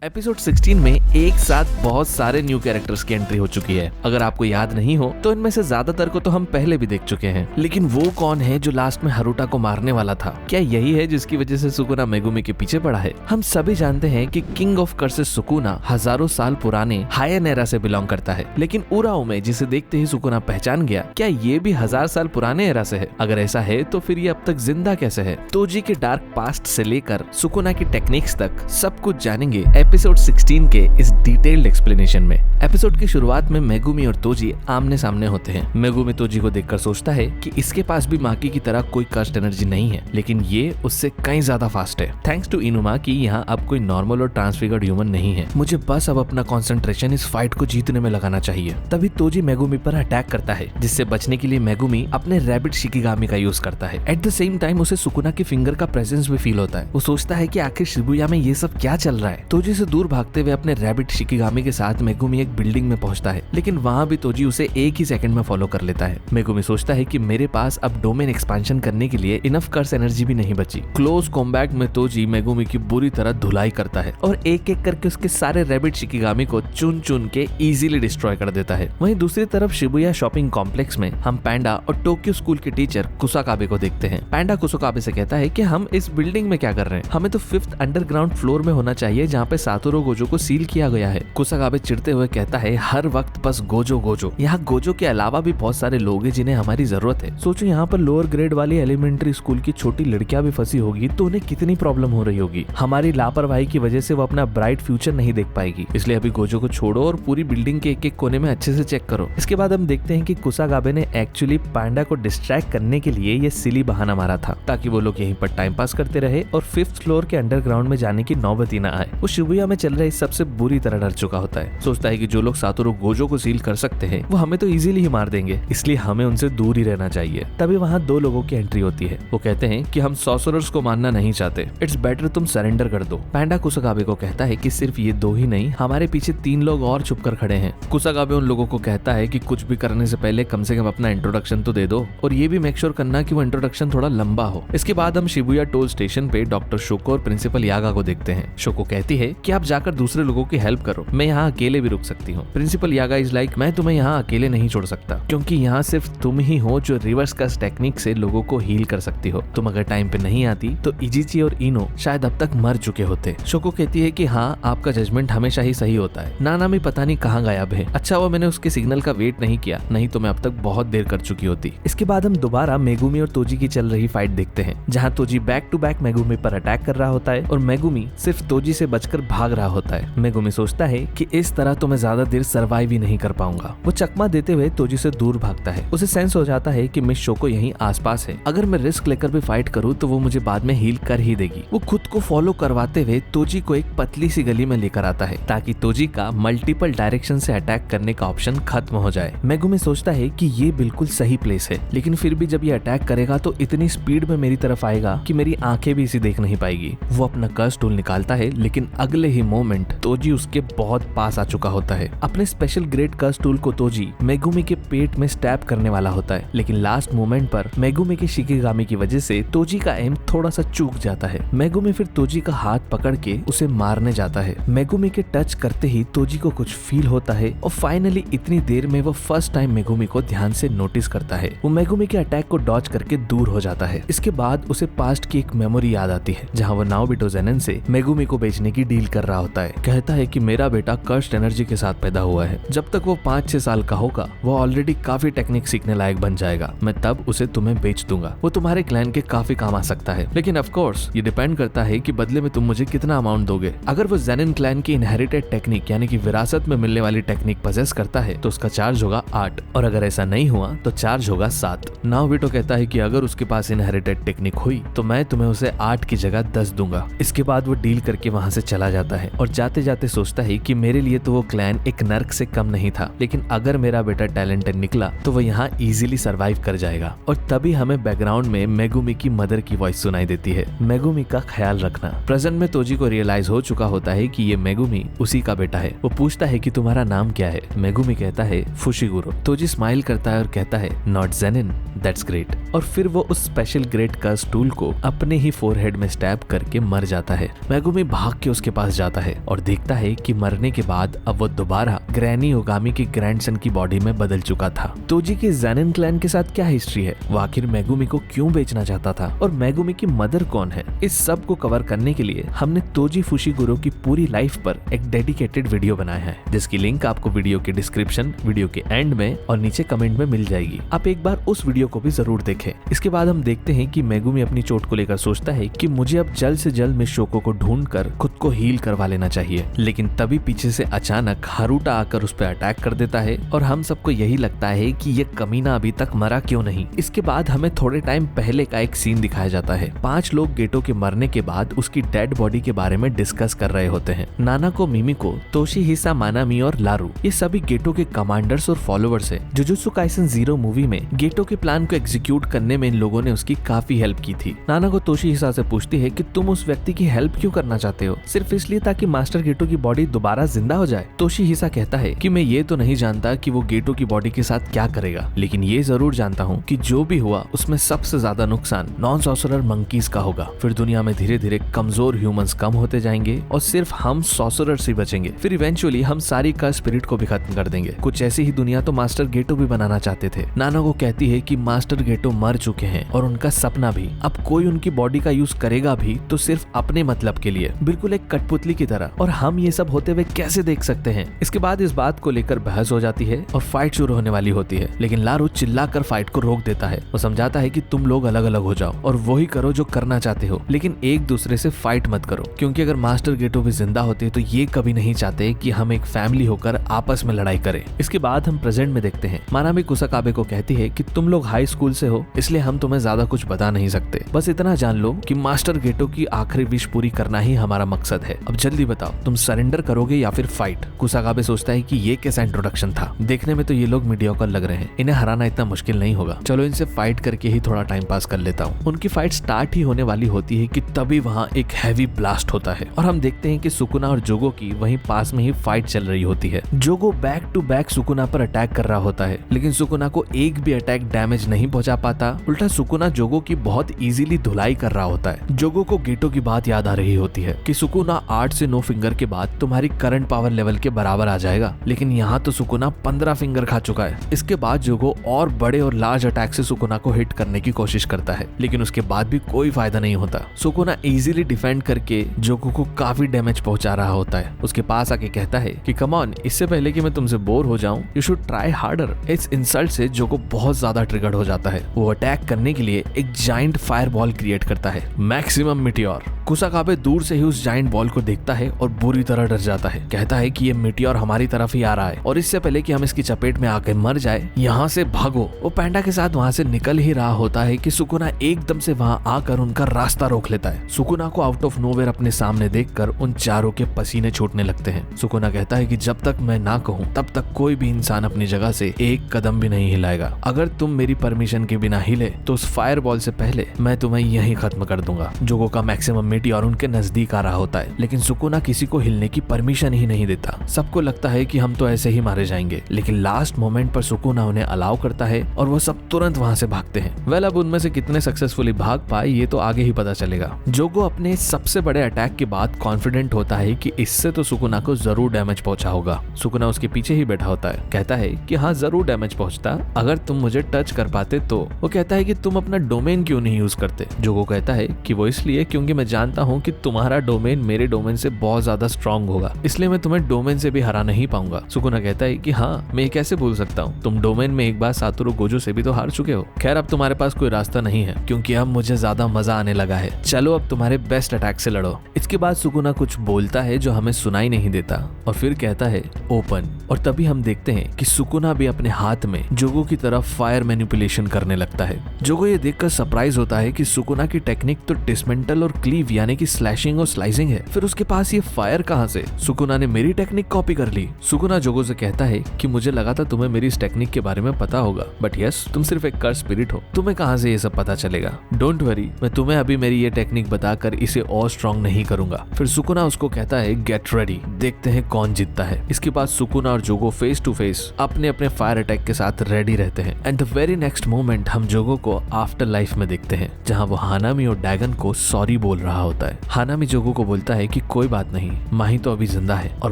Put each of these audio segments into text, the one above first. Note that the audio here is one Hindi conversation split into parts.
एपिसोड 16 में एक साथ बहुत सारे न्यू कैरेक्टर्स की एंट्री हो चुकी है। अगर आपको याद नहीं हो तो इनमें से ज्यादातर को तो हम पहले भी देख चुके हैं, लेकिन वो कौन है जो लास्ट में हारुटा को मारने वाला था? क्या यही है जिसकी वजह से सुकुना मेगुमी के पीछे पड़ा है? हम सभी जानते हैं कि किंग ऑफ कर्सेस सुकुना हजारों साल पुराने हायन एरा से बिलोंग करता है, लेकिन उराओमे जिसे देखते ही सुकुना पहचान गया, क्या ये भी 1000 साल पुराने एरा से है? अगर ऐसा है तो फिर ये अब तक जिंदा कैसे है? तोजी के डार्क पास्ट से लेकर सुकुना की टेक्निक्स तक सब कुछ जानेंगे एपिसोड 16 के इस डिटेल्ड एक्सप्लेनेशन में। एपिसोड की शुरुआत में मेगुमी और तोजी आमने सामने होते हैं। मेगुमी तोजी को देखकर सोचता है कि इसके पास भी माकी की तरह कोई कर्स्ड एनर्जी नहीं है, लेकिन ये उससे कहीं ज्यादा फास्ट है। थैंक्स टू इनुमा कि यहाँ अब कोई नॉर्मल और ट्रांसफिगर्ड ह्यूमन नहीं है। मुझे बस अब अपना कंसंट्रेशन इस फाइट को जीतने में लगाना चाहिए। तभी तोजी मेगुमी पर अटैक करता है, जिससे बचने के लिए मेगुमी अपने रैबिट शिकिगामी का यूज करता है। एट द सेम टाइम उसे सुकुना के फिंगर का प्रेजेंस भी फील होता है। वो सोचता है कि आखिर शिबुया में ये सब क्या चल रहा है। तोजी से दूर भागते हुए अपने रैबिट शिकिगामी के साथ मेगुमी एक बिल्डिंग में पहुंचता है, लेकिन वहां भी तोजी उसे एक ही सेकंड में फॉलो कर लेता है। मेगुमी सोचता है कि मेरे पास अब डोमेन एक्सपेंशन करने के लिए इनफ कर्स एनर्जी भी नहीं बची। क्लोज कॉम्बैट में तोजी मेगुमी की बुरी तरह धुलाई करता है और एक एक करके उसके सारे रैबिट शिकिगामी को चुन चुन के इजीली डिस्ट्रॉय कर देता है। वहीं दूसरी तरफ शिबुया शॉपिंग कॉम्प्लेक्स में हम पैंडा और टोक्यो स्कूल के टीचर कुसाकाबे को देखते हैं। पैंडा कुसाकाबे से कहता है कि हम इस बिल्डिंग में क्या कर रहे हैं? हमें तो 5th अंडरग्राउंड फ्लोर में होना चाहिए, जहाँ पे सातोरो गोजो को सील किया गया है। कुसाकाबे चिढ़ते हुए कहता है, हर वक्त बस गोजो गोजो। यहाँ गोजो के अलावा भी बहुत सारे लोग हैं जिन्हें हमारी जरूरत है। सोचो यहाँ पर लोअर ग्रेड वाली एलिमेंट्री स्कूल की छोटी लड़कियां भी फंसी होगी तो उन्हें कितनी प्रॉब्लम हो रही होगी। हमारी लापरवाही की वजह से वो अपना ब्राइट फ्यूचर नहीं देख पाएगी। इसलिए अभी गोजो को छोड़ो और पूरी बिल्डिंग के एक एक कोने में अच्छे से चेक करो। इसके बाद हम देखते हैं कि कुसाकाबे ने एक्चुअली पैंडा को डिस्ट्रैक्ट करने के लिए ये सिली बहाना मारा था, ताकि वो लोग यहीं पर टाइम पास करते रहे और 5th फ्लोर के अंडरग्राउंड में जाने की नौबत ही न आए। वो शिबुया में चल रहे इस सबसे बुरी तरह डर चुका होता है। सोचता है कि जो लोग सातोरो गोजो को सील कर सकते हैं वो हमें तो इजीली ही मार देंगे, इसलिए हमें उनसे दूर ही रहना चाहिए। तभी वहाँ 2 लोगों की एंट्री होती है। वो कहते हैं कि हम सॉर्सरर्स को मानना नहीं चाहते, इट्स बेटर तुम सरेंडर कर दो। पैंडा कुसाकाबे को कहता है कि सिर्फ ये 2 ही नहीं, हमारे पीछे 3 लोग और छुप कर खड़े हैं। कुसाकाबे उन लोगों को कहता है कि कुछ भी करने से पहले कम से कम अपना इंट्रोडक्शन तो दे दो, और ये भी मेक श्योर करना कि वो इंट्रोडक्शन थोड़ा लंबा हो। इसके बाद हम शिबुया टोल स्टेशन पे डॉक्टर शोको और प्रिंसिपल यागा को देखते हैं। शोको कहती है कि आप जाकर दूसरे लोगों की हेल्प करो, मैं यहाँ अकेले भी रुक सकती हूँ। प्रिंसिपल यागा इज लाइक, मैं तुम्हें यहाँ अकेले नहीं छोड़ सकता, क्योंकि यहाँ सिर्फ तुम ही हो जो रिवर्स कर्स टेक्निक से लोगों को हील कर सकती हो। तुम अगर टाइम पे नहीं आती तो इजिची और इनो शायद अब तक मर चुके होते। शोको कहती है कि हाँ, आपका जजमेंट हमेशा ही सही होता है। नानामी पता नहीं कहाँ गायब है। अच्छा हुआ मैंने उसके सिग्नल का वेट नहीं किया, नहीं तो मैं अब तक बहुत देर कर चुकी होती। इसके बाद हम दोबारा मेगुमी और तोजी की चल रही फाइट देखते हैं, जहाँ Toji back to back Megumi पर अटैक कर रहा होता है और मेगुमी सिर्फ तोजी से बचकर भाग रहा होता है। मेगुमी सोचता है कि इस तरह तो मैं ज्यादा देर सर्वाइव ही नहीं कर पाऊंगा। वो चकमा देते हुए तोजी से दूर भागता है। उसे सेंस हो जाता है कि मिस शोको यहीं आसपास है। अगर मैं रिस्क लेकर भी फाइट करूं तो वो मुझे बाद में हील कर ही देगी। वो खुद को फॉलो करवाते हुए तोजी को एक पतली सी गली में लेकर आता है, ताकि तोजी का मल्टीपल डायरेक्शन से अटैक करने का ऑप्शन खत्म हो जाए। मेगुमी सोचता है कि ये बिल्कुल सही प्लेस है, लेकिन फिर भी जब ये अटैक करेगा तो इतनी स्पीड में मेरी तरफ आएगा कि मेरी आंखें भी इसे देख नहीं पाएगी। वो अपना कर्स टूल निकालता है, लेकिन अगले ही मोमेंट तोजी उसके बहुत पास आ चुका होता है। अपने स्पेशल ग्रेट कर्स टूल को तोजी मेगुमी के पेट में स्टैब करने वाला होता है, लेकिन लास्ट मोमेंट पर मेगुमी के शिकिगामी की वजह से तोजी का एम थोड़ा सा चूक जाता है। मेगुमी फिर तोजी का हाथ पकड़ के उसे मारने जाता है। मेगुमी के टच करते ही तोजी को कुछ फील होता है और फाइनली इतनी देर में वो फर्स्ट टाइम मेगुमी को ध्यान से नोटिस करता है। वो मेगुमी के अटैक को डॉज करके दूर हो जाता है। इसके बाद उसे पास्ट की एक मेमोरी याद आती है, जहाँ वो नाओबिटो ज़ेनन से मेगुमी को बेचने की डील कर रहा होता है। कहता है कि मेरा बेटा कर्स्ड एनर्जी के साथ पैदा हुआ है, जब तक वो 5-6 साल का होगा वो ऑलरेडी काफी टेक्निक सीखने लायक बन जाएगा। मैं तब उसे तुम्हें बेच दूंगा, वो तुम्हारे क्लैन के काफी काम आ सकता है, लेकिन ऑफ कोर्स ये डिपेंड करता है कि बदले में तुम मुझे कितना अमाउंट दोगे। अगर वो ज़ेनिन क्लैन की इनहेरिटेड टेक्निक यानी कि विरासत में मिलने वाली टेक्निक पजेस करता है तो उसका चार्ज होगा 8, और अगर ऐसा नहीं हुआ तो चार्ज होगा 7। नाओबिटो कहता है कि अगर उसके पास इनहेरिटेड टेक्निक हुई तो मैं तुम्हें उसे 8 की जगह 10 दूंगा। इसके बाद वो डील करके वहाँ से चला जाता है और जाते जाते सोचता है कि मेरे लिए तो वो क्लैन एक नर्क से कम नहीं था, लेकिन अगर मेरा बेटा टैलेंटेड निकला तो वो यहाँ इजीली सरवाइव कर जाएगा। और तभी हमें बैकग्राउंड में मेगुमी की मदर की वॉइस सुनाई देती है, मेगुमी का ख्याल रखना। प्रेजेंट में तोजी को रियलाइज हो चुका होता है कि ये मेगुमी उसी का बेटा है। वो पूछता है कि तुम्हारा नाम क्या है? मेगुमी कहता है फुशिगुरो। तोजी स्माइल करता है और कहता है नॉट ज़ेनिन, दैट्स ग्रेट। और फिर वो उस स्पेशल ग्रेट कर्स टूल को अपने ही फोरहेड में स्टैब करके मर जाता है। मेगुमी भाग के उसके पास जाता है और देखता है कि मरने के बाद अब वो दोबारा ग्रैनी ओगामी के ग्रैंडसन की बॉडी में बदल चुका था। तोजी के ज़ेनिन क्लैन के साथ क्या हिस्ट्री है, वो आखिर मेगुमी को क्यों बेचना चाहता था और मेगुमी की मदर कौन है, इस सब को कवर करने के लिए हमने तोजी फुशिगुरो की पूरी लाइफ पर एक डेडिकेटेड वीडियो बनाया है, जिसकी लिंक आपको वीडियो के डिस्क्रिप्शन, वीडियो के एंड में और नीचे कमेंट में मिल जाएगी। आप एक बार उस वीडियो को भी जरूर देखें। इसके बाद हम देखते हैं कि मेगुमी अपनी चोट को लेकर सोचता है कि मुझे अब जल्द से जल्द मिस शोको को ढूंढकर खुद को हील करवा लेना चाहिए, लेकिन तभी पीछे से अचानक हारुटा आकर उस पर अटैक कर देता है और हम सबको यही लगता है कि ये कमीना अभी तक मरा क्यों नहीं। इसके बाद हमें थोड़े टाइम पहले का एक सीन दिखाया जाता है। 5 लोग गेटो के मरने के बाद उसकी डेड बॉडी के बारे में डिस्कस कर रहे होते हैं। नानाको, मिमिको, तोशिहिसा, मानामी और लारू, ये सभी गेटो के कमांडर्स और फॉलोअर्स है। जुजुत्सु काइसन 0 मूवी में गेटो के प्लान को एग्जीक्यूट करने में इन लोगों ने उसकी काफी हेल्प की थी। नानाको तोशिहिसा से पूछती है कि तुम उस व्यक्ति की हेल्प क्यों करना चाहते हो, सिर्फ इसलिए ताकि मास्टर गेटो की बॉडी दोबारा जिंदा हो जाए। तोशिहिसा कहता है कि मैं ये तो नहीं जानता कि वो गेटो की बॉडी के साथ क्या करेगा, लेकिन ये जरूर जानता हूँ कि जो भी हुआ उसमें सबसे ज्यादा नुकसान नॉन सॉर्सरर मंकीज का होगा। फिर दुनिया में धीरे धीरे कमजोर ह्यूमंस कम होते जाएंगे और सिर्फ हम सॉर्सरर्स ही बचेंगे। फिर इवेंचुअली हम सारी का स्पिरिट को भी खत्म कर देंगे। कुछ ऐसी ही दुनिया तो मास्टर गेटो भी बनाना चाहते थे। नानाको कहती है कि मास्टर गेटो मर चुके हैं और उनका सपना भी। अब कोई उनकी बॉडी का यूज करेगा भी तो सिर्फ अपने मतलब के लिए, बिल्कुल एक कठपुतली की तरह, और हम ये सब होते हुए कैसे देख सकते हैं। इसके बाद इस बात को लेकर बहस हो जाती है और फाइट शुरू होने वाली होती है, लेकिन लारू चिल्लाकर फाइट को रोक देता है। वो समझाता है कि तुम लोग अलग अलग हो जाओ और वही करो जो करना चाहते हो, लेकिन एक दूसरे से फाइट मत करो, क्योंकि अगर मास्टर गेटो भी जिंदा होते तो ये कभी नहीं चाहते कि हम एक फैमिली होकर आपस में लड़ाई करें। इसके बाद हम प्रेजेंट में देखते हैं मानामी कुसाकाबे को कहती है कि तुम लोग हाई स्कूल से हो, इसलिए हम तुम्हें ज्यादा कुछ बता नहीं सकते, बस इतना जान लो कि मास्टर गेटो की आखिरी विश पूरी करना ही हमारा मकसद है। अब जल्दी बताओ, तुम सरेंडर करोगे या फिर फाइट। कुसाकाबे सोचता है कि ये कैसा इंट्रोडक्शन था, देखने में तो ये लोग मीडियोकर लग रहे हैं, इन्हें हराना इतना मुश्किल नहीं होगा, चलो इनसे फाइट करके ही थोड़ा टाइम पास कर लेता हूँ। उनकी फाइट स्टार्ट ही होने वाली होती है कि तभी वहाँ एक हैवी ब्लास्ट होता है और हम देखते हैं कि सुकुना और जोगो की वहीं पास में ही फाइट चल रही होती है। जोगो बैक टू बैक सुकुना पर अटैक कर रहा होता है, लेकिन सुकुना को एक भी अटैक डैमेज नहीं पहुंचा पाता। उल्टा सुकुना जोगो की बहुत इजीली धुलाई कर रहा होता है। जोगो को गेटो की बात याद आ रही होती है कि सुकुना 8 से 9 फिंगर के बाद तुम्हारी करंट पावर लेवल के बराबर आ जाएगा, लेकिन यहाँ तो सुकुना 15 फिंगर खा चुका है। इसके बाद जोगो और बड़े और लार्ज अटैक से सुकुना को हिट करने की कोशिश करता है, लेकिन उसके बाद भी कोई फायदा नहीं होता। सुकुना इजीली डिफेंड करके जोगो को काफी डैमेज पहुंचा रहा होता है। उसके पास आके कहता है कि कम ऑन, इससे पहले कि मैं तुमसे बोर हो जाऊं, यू शुड ट्राई हार्डर। इस इंसल्ट से जोगो बहुत ज्यादा ट्रिगर्ड हो जाता है। वो अटैक करने के लिए एक जाइंट फायर बॉल क्रिएट करता है, मैक्सिमम मिटियोर। कुसाकाबे दूर से ही उस जाइंट बॉल को देखता है और बुरी तरह डर जाता है। कहता है कि ये मिटियोर हमारी तरफ ही आ रहा है और इससे पहले कि हम इसकी चपेट में आकर मर जाए, यहाँ से भागो। वो पैंडा के साथ वहाँ से निकल ही रहा होता है कि सुकुना एकदम से वहाँ आकर उनका रास्ता रोक लेता है। सुकुना को आउट ऑफ नोवेयर अपने सामने देखकर उन चारों के पसीने छूटने लगते हैं। सुकुना कहता है कि जब तक मैं ना कहूँ तब तक कोई भी इंसान अपनी जगह से एक कदम भी नहीं हिलाएगा। अगर तुम मेरी परमिशन के बिना हिले तो उस फायर बॉल से पहले मैं तुम्हें यहीं खत्म कर दूंगा। जोगो का मैक्सिमम मिटियोर उनके नजदीक आ रहा होता है, लेकिन सुकुना किसी को हिलने की परमिशन ही नहीं देता। सबको लगता है कि हम तो ऐसे ही मारे जाएंगे, लेकिन लास्ट मोमेंट पर सुकुना उन्हें अलाउ करता है और वो सब तुरंत वहाँ से भागते हैं। वेल, अब उनमें से कितने सक्सेसफुली भाग पाए ये तो आगे ही पता चलेगा। जोगो अपने सबसे बड़े अटैक के बाद कॉन्फिडेंट होता है कि इससे तो सुकुना को जरूर डैमेज पहुंचा होगा। सुकुना उसके पीछे ही बैठा होता है, कहता है कि हाँ जरूर डैमेज पहुंचता अगर तुम मुझे टच कर पाते तो। वो कहता है कि तुम अपना डोमेन क्यों नहीं यूज करते। जोगो कहता है कि वो इसलिए क्योंकि मैं जानता हूँ कि तुम्हारा डोमेन मेरे डोमेन से बहुत ज्यादा स्ट्रॉन्ग होगा, इसलिए मैं तुम्हें डोमेन से भी हरा नहीं पाऊंगा। सुकुना कहता है कि हाँ मैं कैसे भूल सकता हूँ, तुम डोमेन में एक बार सातोरू गोजो से भी तो हार चुके हो। खैर अब तुम्हारे पास कोई रास्ता नहीं है क्योंकि अब मुझे ज्यादा मजा आने लगा है, चलो अब तुम्हारे बेस्ट अटैक से लड़ो। इसके बाद सुकुना कुछ बोलता है जो हमें सुनाई नहीं देता और फिर कहता है ओपन, और तभी हम देखते हैं कि सुकुना भी अपने हाथ में जोगो की तरफ फायर मैनिपुलेशन करने लगता है। जोगो ये देखकर सरप्राइज होता है कि सुकुना की टेक्निक तो डिसमेंटल और क्लीव यानी कि स्लैशिंग और स्लाइसिंग है, फिर उसके पास ये फायर कहां से? सुकुना ने मेरी टेक्निक कॉपी कर ली। सुकुना जोगो से कहता है कि मुझे लगा था तुम्हें मेरी इस टेक्निक के बारे में पता होगा, बट यस तुम सिर्फ एक कर्स स्पिरिट हो, तुम्हें कहां से ये सब पता चलेगा। डोंट वरी, मैं तुम्हें अभी मेरी ये टेक्निक बताकर इसे और स्ट्रॉन्ग नहीं करूंगा। फिर सुकुना उसको कहता है गेट रेडी, देखते हैं कौन जीतता है। इसके बाद सुकुना और जोगो फेस टू फेस अपने अपने फायर अटैक के साथ रेडी रहते हैं। And the very next moment हम जोगो को आफ्टर लाइफ में देखते हैं, जहां वो हानामी और डैगन को सॉरी बोल रहा होता है। हानामी जोगो को बोलता है कि कोई बात नहीं, माही तो अभी जिंदा है और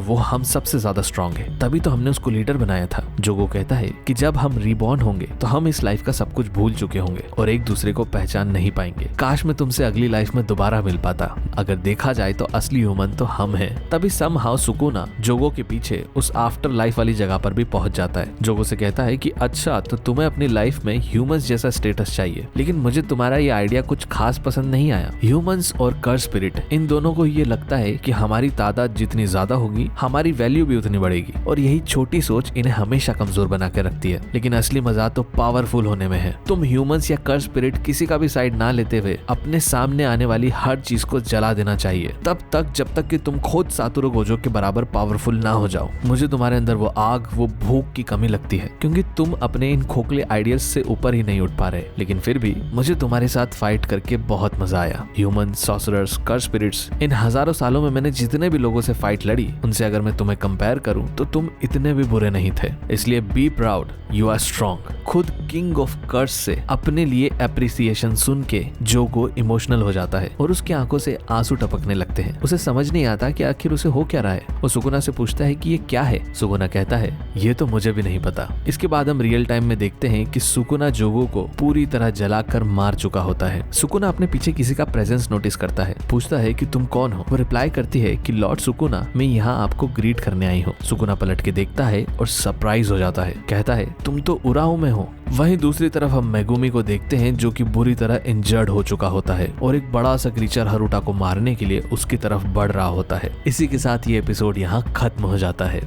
वो हम सबसे ज्यादा स्ट्रांग है, तभी तो हमने उसको लीडर बनाया था। जोगो कहता है कि जब हम रिबॉर्न होंगे तो हम इस लाइफ का सब कुछ भूल चुके होंगे और एक दूसरे को पहचान नहीं पाएंगे। काश मैं तुमसे अगली लाइफ में दोबारा मिल पाता। अगर देखा जाए तो असली ह्यूमन तो हम हैं। तभी समहाउ सुकुना जोगो के पीछे उस आफ्टर लाइफ वाली जगह पर भी पहुंच जाता है। जोगो से कहता है कि अच्छा, तो तुम्हें अपनी लाइफ में ह्यूमंस जैसा स्टेटस चाहिए, लेकिन मुझे तुम्हारा ये आइडिया कुछ खास पसंद नहीं आया। ह्यूमंस और कर्स स्पिरिट, इन दोनों को ये लगता है कि हमारी तादाद जितनी ज्यादा होगी हमारी वैल्यू भी उतनी बढ़ेगी, और यही छोटी सोच इन्हें हमेशा कमजोर बना के रखती है। लेकिन असली मजा तो पावरफुल होने में है। तुम ह्यूमंस या कर्स स्पिरिट किसी का भी साइड ना लेते हुए अपने सामने आने वाली हर चीज को जला देना चाहिए, तब तक जब तक कि तुम खुद सातोरू गोजो के बराबर पावरफुल ना हो जाओ। मुझे तुम्हारे अंदर वो आग, वो भूख की कमी लगती है, क्योंकि तुम अपने इन खोखले आइडियल्स से ऊपर ही नहीं उठ पा रहे। लेकिन फिर भी मुझे तुम्हारे साथ फाइट करके बहुत मजा आया। ह्यूमंस, सॉर्सरर्स, कर्स स्पिरिट्स, इन हजारों सालों में मैंने जितने भी लोगों से फाइट लड़ी, उनसे अगर मैं तुम्हें कंपेयर करूं तो तुम इतने भी बुरे नहीं थे। इसलिए be proud, you are strong. खुद किंग ऑफ कर्स से अपने लिए एप्रिसिएशन सुन के जोगो इमोशनल हो जाता है और उसकी आंखों से आंसू टपकने लगते हैं। उसे समझ नहीं आता कि आखिर उसे हो क्या रहा है। वो सुकुना से पूछता है कि ये क्या है। सुकुना कहता है ये तो मुझे भी नहीं पता। इसके बाद हम रियल टाइम में देखते हैं कि सुकुना जोगो को पूरी तरह जलाकर मार चुका होता है। सुकुना अपने पीछे किसी का प्रेजेंस नोटिस करता है, पूछता है कि तुम कौन हो। वो रिप्लाई करती है कि लॉर्ड सुकुना, मैं यहाँ आपको ग्रीट करने आई हूँ। सुकुना पलट के देखता है और सरप्राइज हो जाता है, कहता है तुम तो उराओ में हो। वहीं दूसरी तरफ हम मेगुमी को देखते हैं जो कि बुरी तरह इंजर्ड हो चुका होता है और एक बड़ा सा क्रीचर हरुटा को मारने के लिए उसकी तरफ बढ़ रहा होता है। इसी के साथ ये एपिसोड यहाँ खत्म हो जाता है।